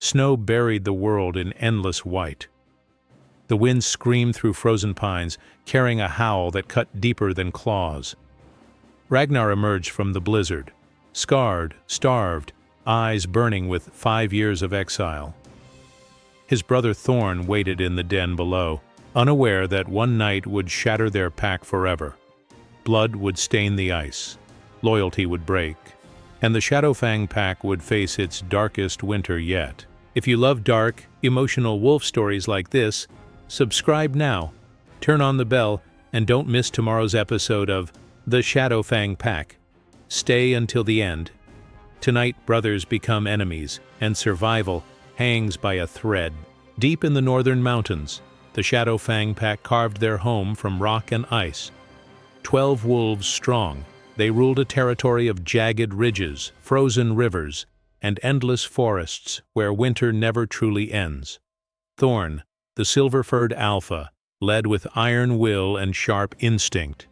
Snow buried the world in endless white. The wind screamed through frozen pines, carrying a howl that cut deeper than claws. Ragnar emerged from the blizzard, scarred, starved, eyes burning with 5 years of exile. His brother Thorn waited in the den below, unaware that one night would shatter their pack forever. Blood would stain the ice, loyalty would break, and the Shadowfang pack would face its darkest winter yet. If you love dark, emotional wolf stories like this, subscribe now, turn on the bell, and don't miss tomorrow's episode of The Shadowfang Pack. Stay until the end. Tonight, brothers become enemies, and survival hangs by a thread. Deep in the northern mountains, the Shadowfang pack carved their home from rock and ice. 12 wolves strong, they ruled a territory of jagged ridges, frozen rivers, and endless forests where winter never truly ends. Thorn, the silver-furred alpha, led with iron will and sharp instinct.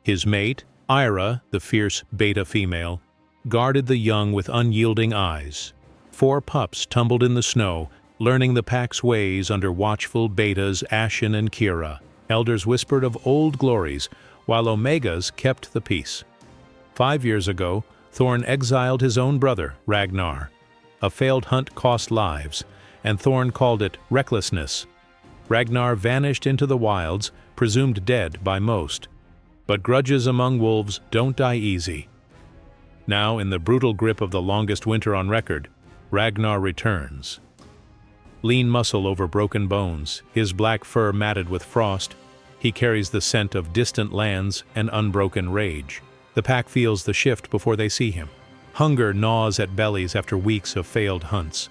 His mate, Ira, the fierce beta female, guarded the young with unyielding eyes. 4 pups tumbled in the snow, learning the pack's ways under watchful betas Ashen and Kira. Elders whispered of old glories, while omegas kept the peace. 5 years ago, Thorn exiled his own brother, Ragnar. A failed hunt cost lives, and Thorn called it recklessness. Ragnar vanished into the wilds, presumed dead by most. But grudges among wolves don't die easy. Now, in the brutal grip of the longest winter on record, Ragnar returns. Lean muscle over broken bones, his black fur matted with frost, he carries the scent of distant lands and unbroken rage. The pack feels the shift before they see him. Hunger gnaws at bellies after weeks of failed hunts.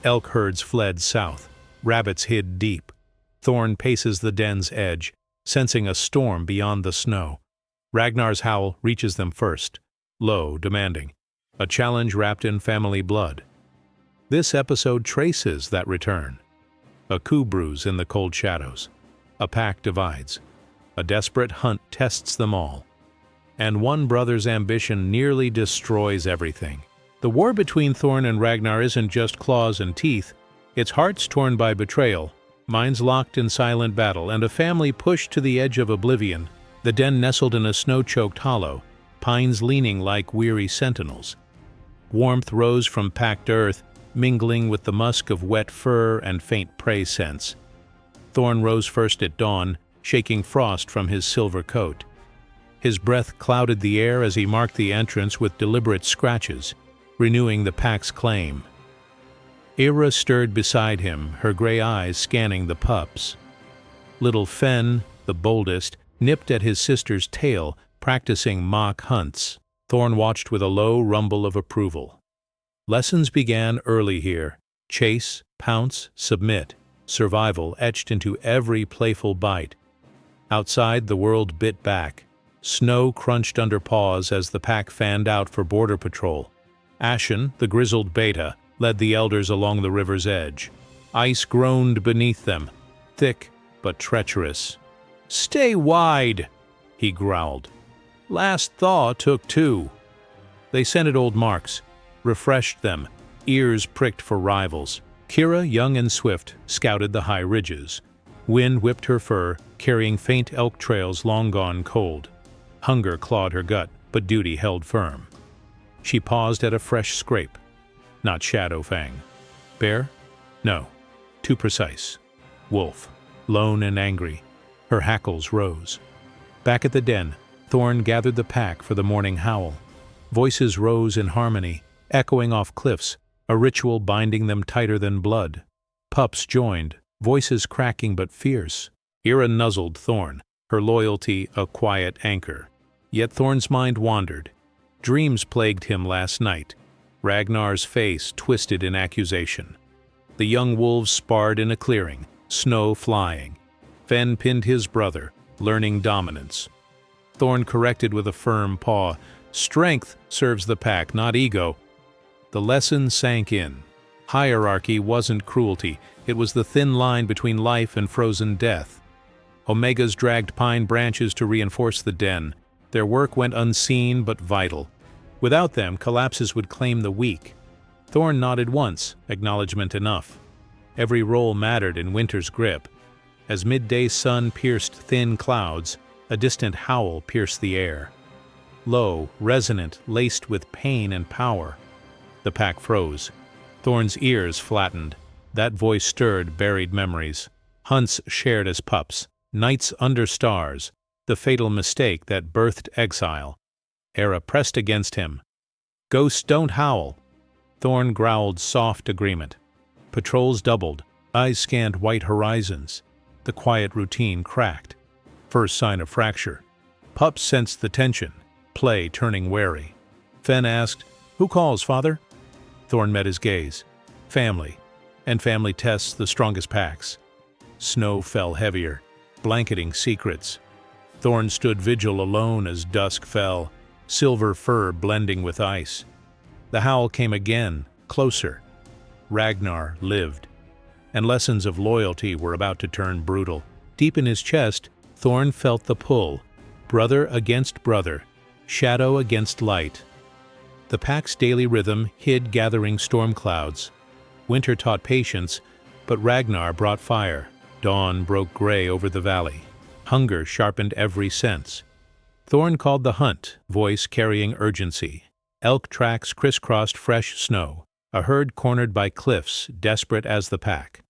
Elk herds fled south, rabbits hid deep. Thorn paces the den's edge, sensing a storm beyond the snow. Ragnar's howl reaches them first, low, demanding, a challenge wrapped in family blood. This episode traces that return. A coup brews in the cold shadows. A pack divides. A desperate hunt tests them all. And one brother's ambition nearly destroys everything. The war between Thorn and Ragnar isn't just claws and teeth, it's hearts torn by betrayal, minds locked in silent battle, and a family pushed to the edge of oblivion. The den nestled in a snow-choked hollow, pines leaning like weary sentinels. Warmth rose from packed earth, mingling with the musk of wet fur and faint prey scents. Thorn rose first at dawn, shaking frost from his silver coat. His breath clouded the air as he marked the entrance with deliberate scratches, renewing the pack's claim. Ira stirred beside him, her gray eyes scanning the pups. Little Fen, the boldest, nipped at his sister's tail, practicing mock hunts. Thorn watched with a low rumble of approval. Lessons began early here. Chase, pounce, submit. Survival etched into every playful bite. Outside, the world bit back. Snow crunched under paws as the pack fanned out for border patrol. Ashen, the grizzled beta, led the elders along the river's edge. Ice groaned beneath them, thick but treacherous. "Stay wide," he growled. "Last thaw took 2. They scented old marks, refreshed them, ears pricked for rivals. Kira, young and swift, scouted the high ridges. Wind whipped her fur, carrying faint elk trails long gone cold. Hunger clawed her gut, but duty held firm. She paused at a fresh scrape. Not Shadowfang. Bear? No. Too precise. Wolf. Lone and angry. Her hackles rose. Back at the den, Thorn gathered the pack for the morning howl. Voices rose in harmony, echoing off cliffs, a ritual binding them tighter than blood. Pups joined, voices cracking but fierce. Ira nuzzled Thorn, her loyalty a quiet anchor. Yet Thorn's mind wandered. Dreams plagued him last night. Ragnar's face twisted in accusation. The young wolves sparred in a clearing, snow flying. Fen pinned his brother, learning dominance. Thorn corrected with a firm paw. Strength serves the pack, not ego. The lesson sank in. Hierarchy wasn't cruelty, it was the thin line between life and frozen death. Omegas dragged pine branches to reinforce the den. Their work went unseen but vital. Without them, collapses would claim the weak. Thorn nodded once, acknowledgement enough. Every roll mattered in winter's grip. As midday sun pierced thin clouds, a distant howl pierced the air. Low, resonant, laced with pain and power. The pack froze. Thorn's ears flattened. That voice stirred buried memories. Hunts shared as pups, nights under stars, the fatal mistake that birthed exile. Era pressed against him. "Ghosts don't howl." Thorn growled soft agreement. Patrols doubled, eyes scanned white horizons. The quiet routine cracked. First sign of fracture. Pups sensed the tension, play turning wary. Fen asked, "Who calls, father?" Thorn met his gaze. Family. And family tests the strongest packs. Snow fell heavier, blanketing secrets. Thorn stood vigil alone as dusk fell, silver fur blending with ice. The howl came again, closer. Ragnar lived, and lessons of loyalty were about to turn brutal. Deep in his chest, Thorn felt the pull, brother against brother, shadow against light. The pack's daily rhythm hid gathering storm clouds. Winter taught patience, but Ragnar brought fire. Dawn broke gray over the valley. Hunger sharpened every sense. Thorn called the hunt, voice carrying urgency. Elk tracks crisscrossed fresh snow, a herd cornered by cliffs, desperate as the pack.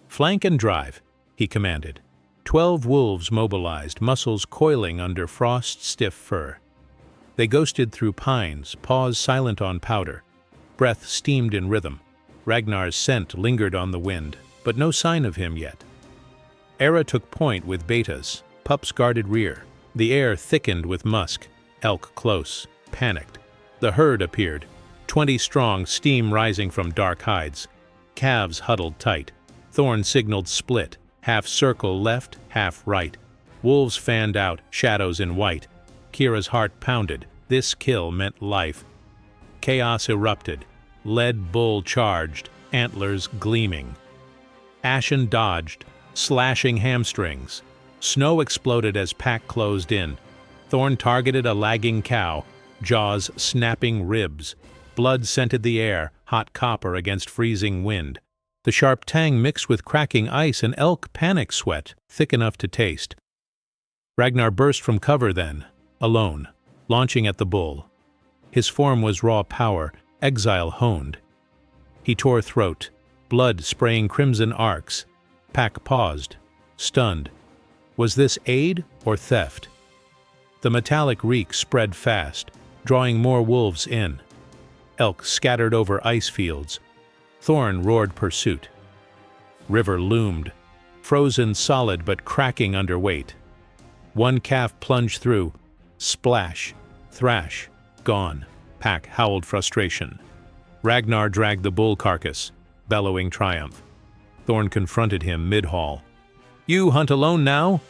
"Flank and drive," he commanded. 12 wolves mobilized, muscles coiling under frost-stiff fur. They ghosted through pines, paws silent on powder. Breath steamed in rhythm. Ragnar's scent lingered on the wind, but no sign of him yet. Era took point with betas. Pups guarded rear. The air thickened with musk. Elk close. Panicked. The herd appeared. 20 strong, steam rising from dark hides. Calves huddled tight. Thorn signaled split. Half circle left, half right. Wolves fanned out, shadows in white. Kira's heart pounded. This kill meant life. Chaos erupted. Lead bull charged, antlers gleaming. Ashen dodged, slashing hamstrings. Snow exploded as pack closed in. Thorn targeted a lagging cow, jaws snapping ribs. Blood scented the air, hot copper against freezing wind. The sharp tang mixed with cracking ice and elk panic sweat, thick enough to taste. Ragnar burst from cover then, alone, launching at the bull. His form was raw power, exile honed. He tore throat, blood spraying crimson arcs. Pack paused, stunned. Was this aid or theft? The metallic reek spread fast, drawing more wolves in. Elk scattered over ice fields. Thorn roared pursuit. River loomed, frozen solid but cracking under weight. One calf plunged through. Splash, thrash, gone. Pack howled frustration. Ragnar dragged the bull carcass, bellowing triumph. Thorn confronted him mid-haul. "You hunt alone now?"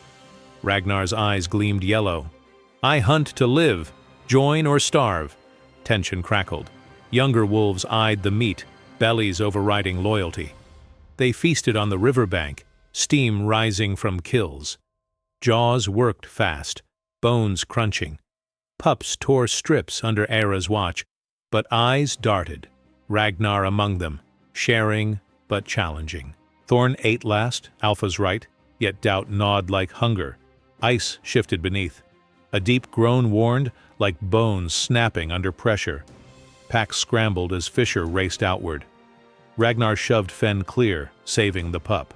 Ragnar's eyes gleamed yellow. "I hunt to live, join or starve." Tension crackled. Younger wolves eyed the meat, bellies overriding loyalty. They feasted on the riverbank, steam rising from kills. Jaws worked fast, bones crunching. Pups tore strips under Era's watch, but eyes darted, Ragnar among them, sharing but challenging. Thorn ate last, Alpha's right, yet doubt gnawed like hunger. Ice shifted beneath. A deep groan warned, like bones snapping under pressure. Pack scrambled as Fisher raced outward. Ragnar shoved Fen clear, saving the pup.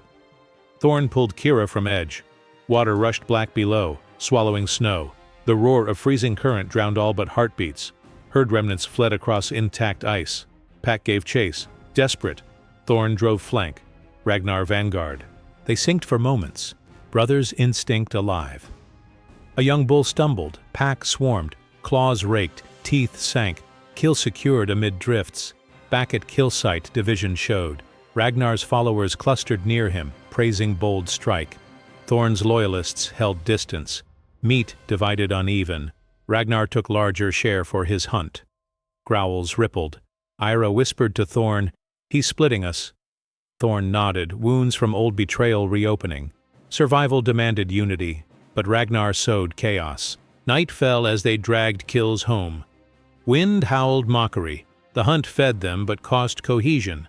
Thorn pulled Kira from edge. Water rushed black below, swallowing snow. The roar of freezing current drowned all but heartbeats. Herd remnants fled across intact ice. Pack gave chase. Desperate, Thorn drove flank. Ragnar vanguard. They synced for moments. Brothers' instinct alive. A young bull stumbled. Pack swarmed. Claws raked. Teeth sank. Kill secured amid drifts. Back at kill site, division showed. Ragnar's followers clustered near him, praising bold strike. Thorn's loyalists held distance. Meat divided uneven. Ragnar took larger share for his hunt. Growls rippled. Ira whispered to Thorn, "He's splitting us." Thorn nodded, wounds from old betrayal reopening. Survival demanded unity, but Ragnar sowed chaos. Night fell as they dragged kills home. Wind howled mockery. The hunt fed them but cost cohesion.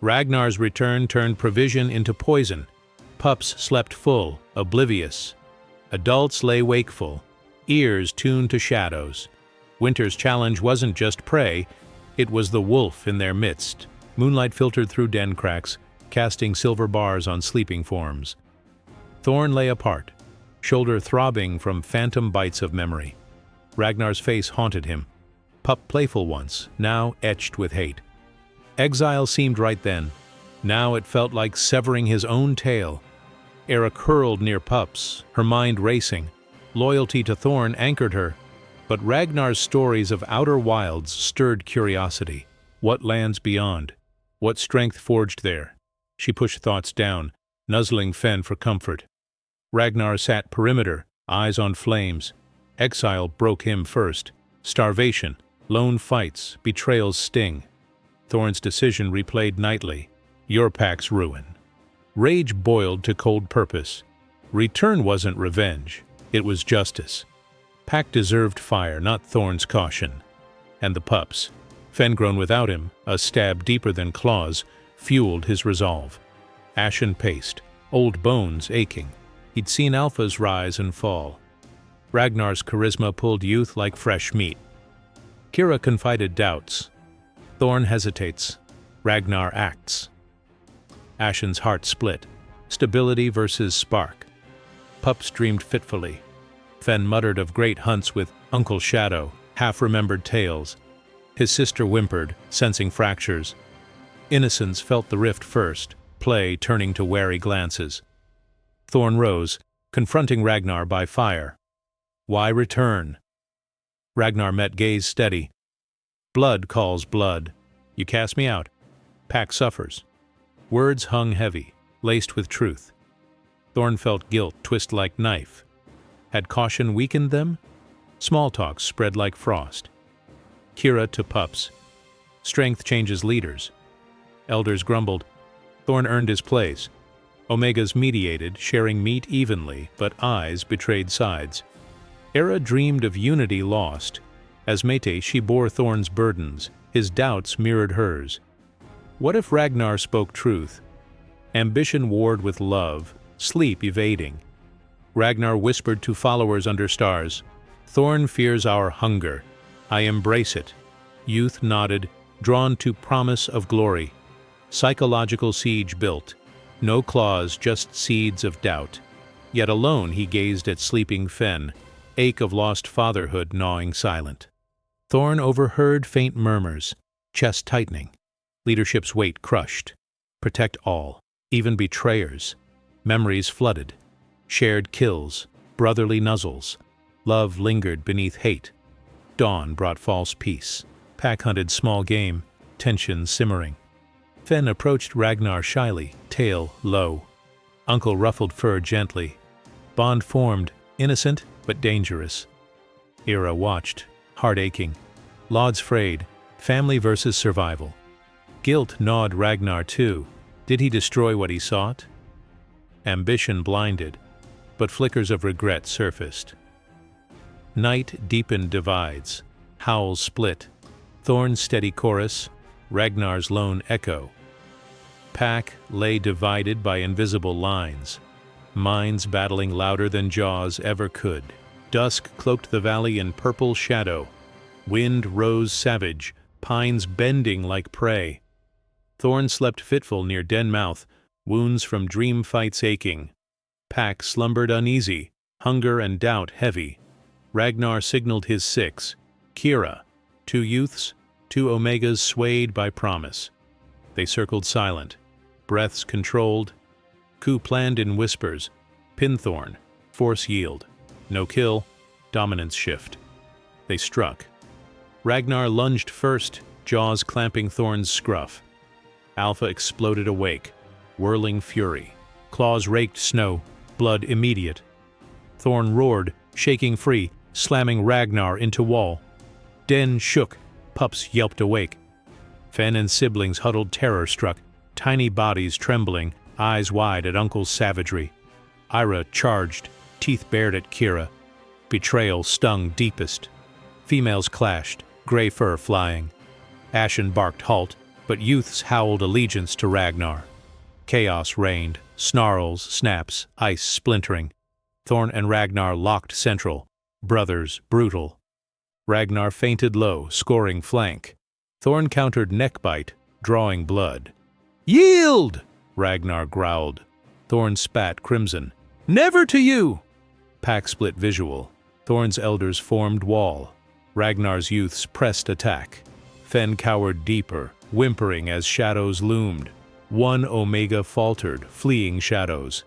Ragnar's return turned provision into poison. Pups slept full, oblivious. Adults lay wakeful, ears tuned to shadows. Winter's challenge wasn't just prey, it was the wolf in their midst. Moonlight filtered through den cracks, casting silver bars on sleeping forms. Thorn lay apart, shoulder throbbing from phantom bites of memory. Ragnar's face haunted him. Pup playful once, now etched with hate. Exile seemed right then. Now it felt like severing his own tail. Era curled near Pup's, her mind racing. Loyalty to Thorn anchored her. But Ragnar's stories of outer wilds stirred curiosity. What lands beyond? What strength forged there? She pushed thoughts down, nuzzling Fen for comfort. Ragnar sat perimeter, eyes on flames. Exile broke him first. Starvation, lone fights, betrayal's sting. Thorn's decision replayed nightly. Your pack's ruin. Rage boiled to cold purpose. Return wasn't revenge. It was justice. Pack deserved fire, not Thorn's caution. And the pups, Fen grown without him, a stab deeper than claws, fueled his resolve. Ashen paced, old bones aching. He'd seen alphas rise and fall. Ragnar's charisma pulled youth like fresh meat. Kira confided doubts. Thorn hesitates. Ragnar acts. Ashen's heart split. Stability versus spark. Pups dreamed fitfully. Fen muttered of great hunts with Uncle Shadow, half-remembered tales. His sister whimpered, sensing fractures. Innocence felt the rift first, play turning to wary glances. Thorn rose, confronting Ragnar by fire. Why return? Ragnar met gaze steady. Blood calls blood. You cast me out. Pack suffers. Words hung heavy, laced with truth. Thorn felt guilt twist like knife. Had caution weakened them? Small talk spread like frost. Kira to pups. Strength changes leaders. Elders grumbled. Thorn earned his place. Omegas mediated, sharing meat evenly, but eyes betrayed sides. Era dreamed of unity lost. As Mate, she bore Thorn's burdens. His doubts mirrored hers. What if Ragnar spoke truth? Ambition warred with love, sleep evading. Ragnar whispered to followers under stars, Thorn fears our hunger. I embrace it. Youth nodded, drawn to promise of glory. Psychological siege built. No claws, just seeds of doubt. Yet alone he gazed at sleeping Fen, ache of lost fatherhood gnawing silent. Thorn overheard faint murmurs, chest tightening. Leadership's weight crushed. Protect all, even betrayers. Memories flooded. Shared kills, brotherly nuzzles. Love lingered beneath hate. Dawn brought false peace. Pack hunted small game, tension simmering. Fen approached Ragnar shyly, tail low. Uncle ruffled fur gently. Bond formed, innocent but dangerous. Era watched, heart aching. Lauds frayed, family versus survival. Guilt gnawed Ragnar too. Did he destroy what he sought? Ambition blinded, but flickers of regret surfaced. Night deepened divides. Howls split. Thorn's steady chorus, Ragnar's lone echo. Pack lay divided by invisible lines. Minds battling louder than jaws ever could. Dusk cloaked the valley in purple shadow. Wind rose savage, pines bending like prey. Thorn slept fitful near den mouth, wounds from dream fights aching. Pack slumbered uneasy, hunger and doubt heavy. Ragnar signaled his six. Kira, 2 youths, 2 Omegas swayed by promise. They circled silent, breaths controlled. Coup planned in whispers. Pinthorn, force yield. No kill, dominance shift. They struck. Ragnar lunged first, jaws clamping Thorn's scruff. Alpha exploded awake, whirling fury. Claws raked snow, blood immediate. Thorn roared, shaking free, slamming Ragnar into wall. Den shook, pups yelped awake. Fen and siblings huddled terror-struck, tiny bodies trembling, eyes wide at Uncle's savagery. Ira charged, teeth bared at Kira. Betrayal stung deepest. Females clashed, gray fur flying. Ashen barked halt, but youths howled allegiance to Ragnar. Chaos reigned, snarls, snaps, ice splintering. Thorn and Ragnar locked central, brothers brutal. Ragnar feinted low, scoring flank. Thorn countered neckbite, drawing blood. "Yield!" Ragnar growled. Thorn spat crimson. "Never to you!" Pack split visual. Thorn's elders formed wall. Ragnar's youths pressed attack. Fen cowered deeper, whimpering as shadows loomed. One Omega faltered, fleeing shadows.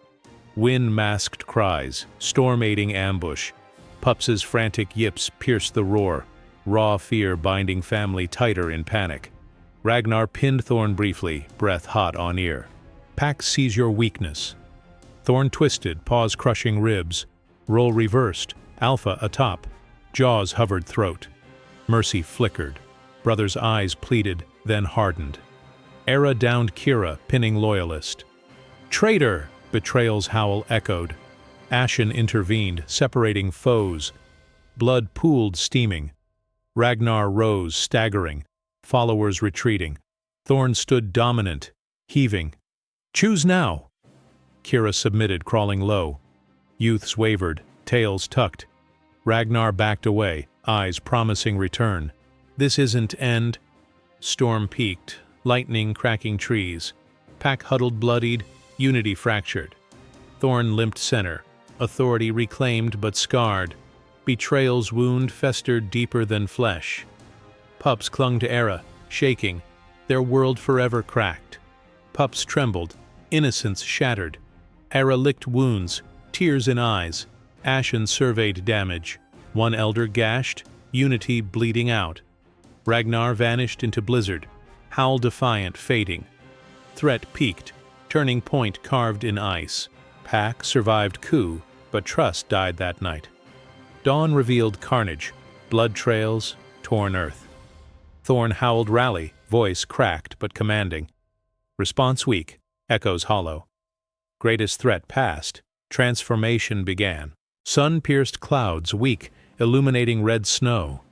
Wind masked cries, storm-aiding ambush. Pups's frantic yips pierced the roar, raw fear binding family tighter in panic. Ragnar pinned Thorn briefly, breath hot on ear. Pack sees your weakness. Thorn twisted, paws crushing ribs. Roll reversed, Alpha atop. Jaws hovered throat. Mercy flickered. Brother's eyes pleaded, then hardened. Era downed Kira, pinning loyalist. "Traitor!" Betrayal's howl echoed. Ashen intervened, separating foes. Blood pooled, steaming. Ragnar rose, staggering. Followers retreating. Thorn stood dominant, heaving. "Choose now!" Kira submitted, crawling low. Youths wavered, tails tucked. Ragnar backed away, eyes promising return. "This isn't end." Storm peaked, lightning cracking trees. Pack huddled bloodied, unity fractured. Thorn limped center, authority reclaimed but scarred. Betrayal's wound festered deeper than flesh. Pups clung to Era, shaking, their world forever cracked. Pups trembled, innocence shattered. Era licked wounds, tears in eyes. Ashen surveyed damage. One elder gashed, unity bleeding out. Ragnar vanished into blizzard, howl defiant fading. Threat peaked, turning point carved in ice. Pack survived coup, but trust died that night. Dawn revealed carnage, blood trails, torn earth. Thorn howled rally, voice cracked but commanding. Response weak, echoes hollow. Greatest threat passed, transformation began. Sun-pierced clouds weak, illuminating red snow.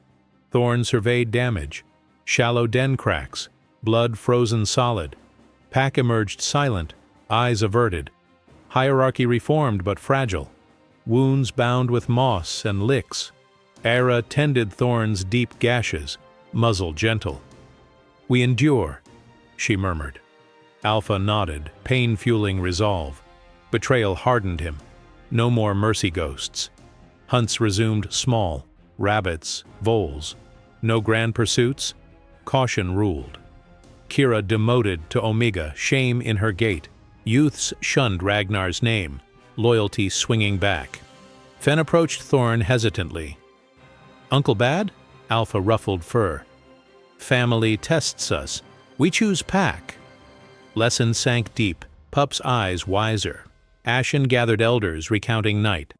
Thorn surveyed damage, shallow den cracks, blood frozen solid. Pack emerged silent, eyes averted. Hierarchy reformed but fragile. Wounds bound with moss and licks. Era tended Thorn's deep gashes, muzzle gentle. "We endure," she murmured. Alpha nodded, pain-fueling resolve. Betrayal hardened him. No more mercy ghosts. Hunts resumed small, rabbits, voles. No grand pursuits. Caution ruled. Kira demoted to Omega, shame in her gait. Youths shunned Ragnar's name, loyalty swinging back. Fen approached Thorn hesitantly. "Uncle Bad?" Alpha ruffled fur. "Family tests us. We choose Pack." Lesson sank deep, Pup's eyes wiser. Ashen gathered elders recounting night.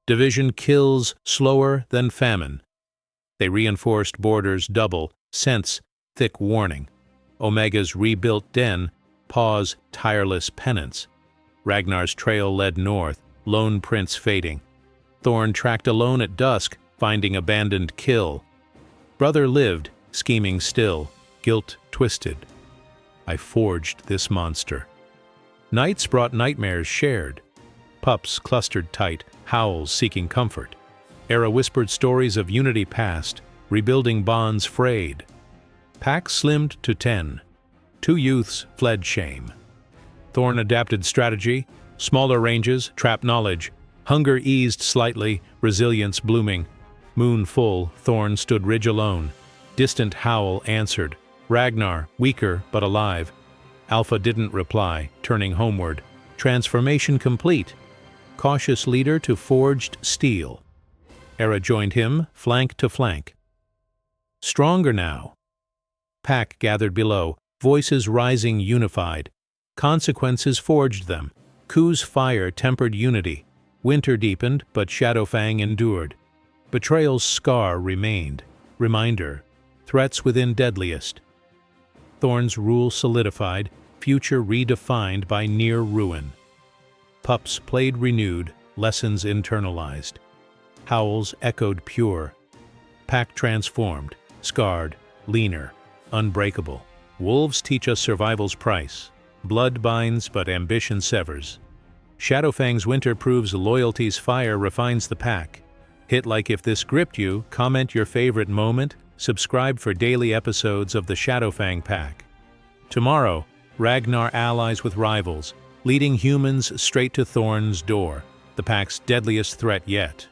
Division kills slower than famine. They reinforced borders double, sense thick warning. Omega's rebuilt den, pause tireless penance. Ragnar's trail led north, lone prints fading. Thorn tracked alone at dusk, finding abandoned kill. Brother lived, scheming still, guilt twisted. I forged this monster. Nights brought nightmares shared. Pups clustered tight, howls seeking comfort. Era whispered stories of unity past, rebuilding bonds frayed. Pack slimmed to 10. 2 youths fled shame. Thorn adapted strategy, smaller ranges, trap knowledge. Hunger eased slightly, resilience blooming. Moon full, Thorn stood ridge alone. Distant howl answered. Ragnar, weaker but alive. Alpha didn't reply, turning homeward. Transformation complete. Cautious leader to forged steel. Era joined him, flank to flank. Stronger now. Pack gathered below, voices rising unified. Consequences forged them. Ku's fire tempered unity. Winter deepened, but Shadowfang endured. Betrayal's scar remained. Reminder, threats within deadliest. Thorn's rule solidified, future redefined by near ruin. Pups played renewed, lessons internalized. Howls echoed pure. Pack transformed, scarred, leaner. unbreakable. Wolves teach us survival's price. Blood binds, but ambition severs. Shadowfang's winter proves loyalty's fire refines the pack. Hit like if this gripped you, comment your favorite moment, subscribe for daily episodes of the Shadowfang pack. Tomorrow, Ragnar allies with rivals, leading humans straight to Thorn's door, the pack's deadliest threat yet.